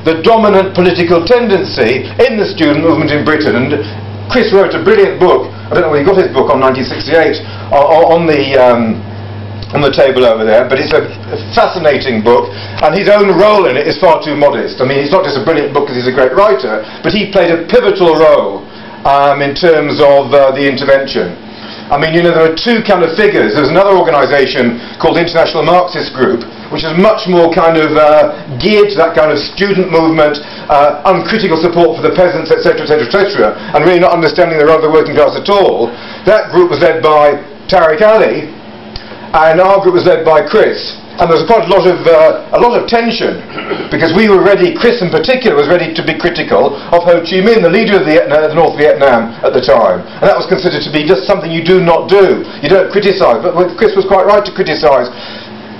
the dominant political tendency in the student movement in Britain. And Chris wrote a brilliant book, I don't know where he got his book, on 1968, on the table over there, but it's a fascinating book, and his own role in it is far too modest. I mean, it's not just a brilliant book because he's a great writer, but he played a pivotal role in terms of the intervention. I mean, you know, there are two kind of figures. There's another organisation called the International Marxist Group, which is much more kind of geared to that kind of student movement, uncritical support for the peasants, etc., etc., etc., and really not understanding the role of the working class at all. That group was led by Tariq Ali, and our group was led by Chris. And there was quite a lot of tension, because we were ready, Chris in particular was ready to be critical of Ho Chi Minh, the leader of the North Vietnam at the time. And that was considered to be just something you do not do. You don't criticise. But Chris was quite right to criticise.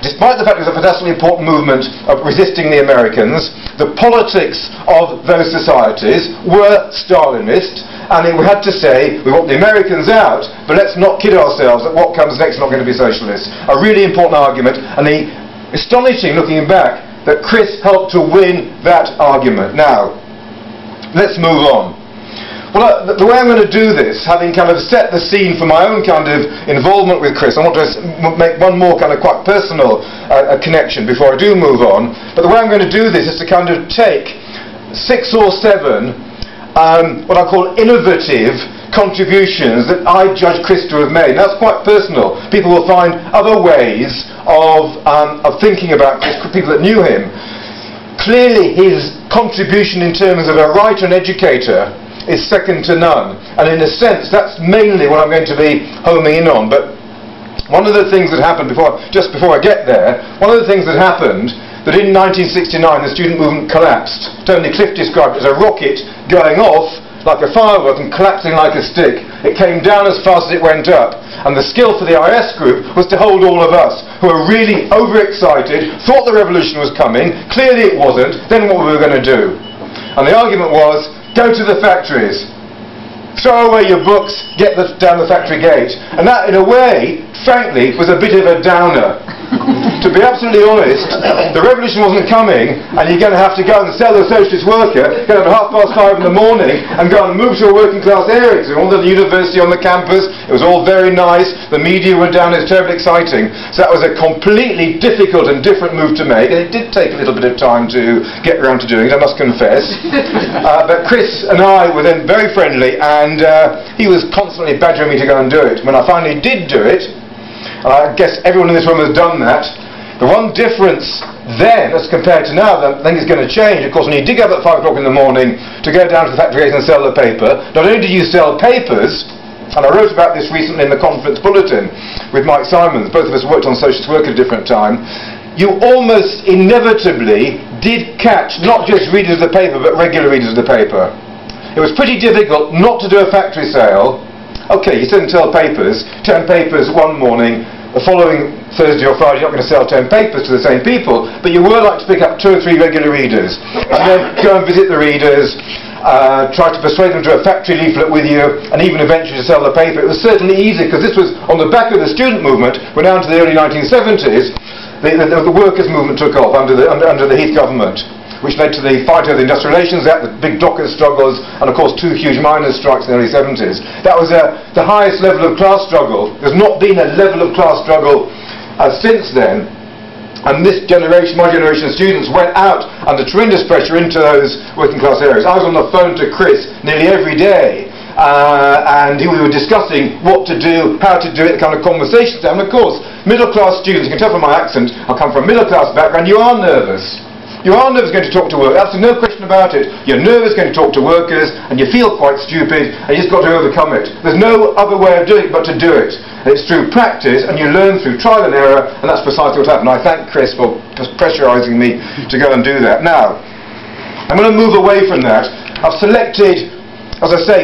Despite the fact it was a fantastically important movement of resisting the Americans, the politics of those societies were Stalinist, and we had to say, we want the Americans out, but let's not kid ourselves that what comes next is not going to be socialist. A really important argument, and astonishing looking back that Chris helped to win that argument. Now, let's move on. Well, the way I'm going to do this, having kind of set the scene for my own kind of involvement with Chris, I want to make one more kind of quite personal connection before I do move on. But the way I'm going to do this is to kind of take 6 or 7 what I call innovative contributions that I judge Chris to have made. Now, that's quite personal. People will find other ways of thinking about Chris, people that knew him. Clearly, his contribution in terms of a writer and educator is second to none, and in a sense that's mainly what I'm going to be homing in on. But one of the things that happened just before I get there, one of the things that happened, that in 1969 the student movement collapsed. Tony Cliff described it as a rocket going off like a firework and collapsing like a stick. It came down as fast as it went up, and the skill for the IS group was to hold all of us who were really overexcited, thought the revolution was coming, clearly it wasn't, then what were we going to do? And the argument was, go to the factories, throw away your books, get down the factory gate. And that, in a way, frankly, was a bit of a downer. To be absolutely honest, the revolution wasn't coming, and you're going to have to go and sell the socialist worker, get up at 5:30 in the morning, and go and move to a working class area. So on the university, on the campus, it was all very nice, the media were down, it was terribly exciting. So that was a completely difficult and different move to make, and it did take a little bit of time to get around to doing it, I must confess. But Chris and I were then very friendly, and he was constantly badgering me to go and do it. When I finally did do it, I guess everyone in this room has done that. The one difference then, as compared to now, that I think is going to change, of course, when you dig up at 5 o'clock in the morning to go down to the factory gate and sell the paper, not only do you sell papers, and I wrote about this recently in the conference bulletin with Mike Simons, both of us worked on socialist work at a different time, you almost inevitably did catch not just readers of the paper, but regular readers of the paper. It was pretty difficult not to do a factory sale. Okay, you sit and sell papers, 10 papers one morning, the following Thursday or Friday you're not going to sell 10 papers to the same people, but you were like to pick up 2 or 3 regular readers, and then go and visit the readers, try to persuade them to do a factory leaflet with you, and even eventually to sell the paper. It was certainly easy, because this was on the back of the student movement. We're down to the early 1970s, the workers' movement took off under the Heath government, which led to the fight over the Industrial Relations Act, the big dockers' struggles, and of course 2 huge miners' strikes in the early 70s. That was the highest level of class struggle. There's not been a level of class struggle since then. And this generation, my generation of students, went out under tremendous pressure into those working class areas. I was on the phone to Chris nearly every day, and we were discussing what to do, how to do it, the kind of conversations. And of course, middle class students, you can tell from my accent, I come from a middle class background, you are nervous. You are nervous going to talk to workers, absolutely no question about it. You're nervous going to talk to workers, and you feel quite stupid, and you just got to overcome it. There's no other way of doing it but to do it. And it's through practice, and you learn through trial and error, and that's precisely what happened. I thank Chris for pressurising me to go and do that. Now, I'm going to move away from that. I've selected, as I say,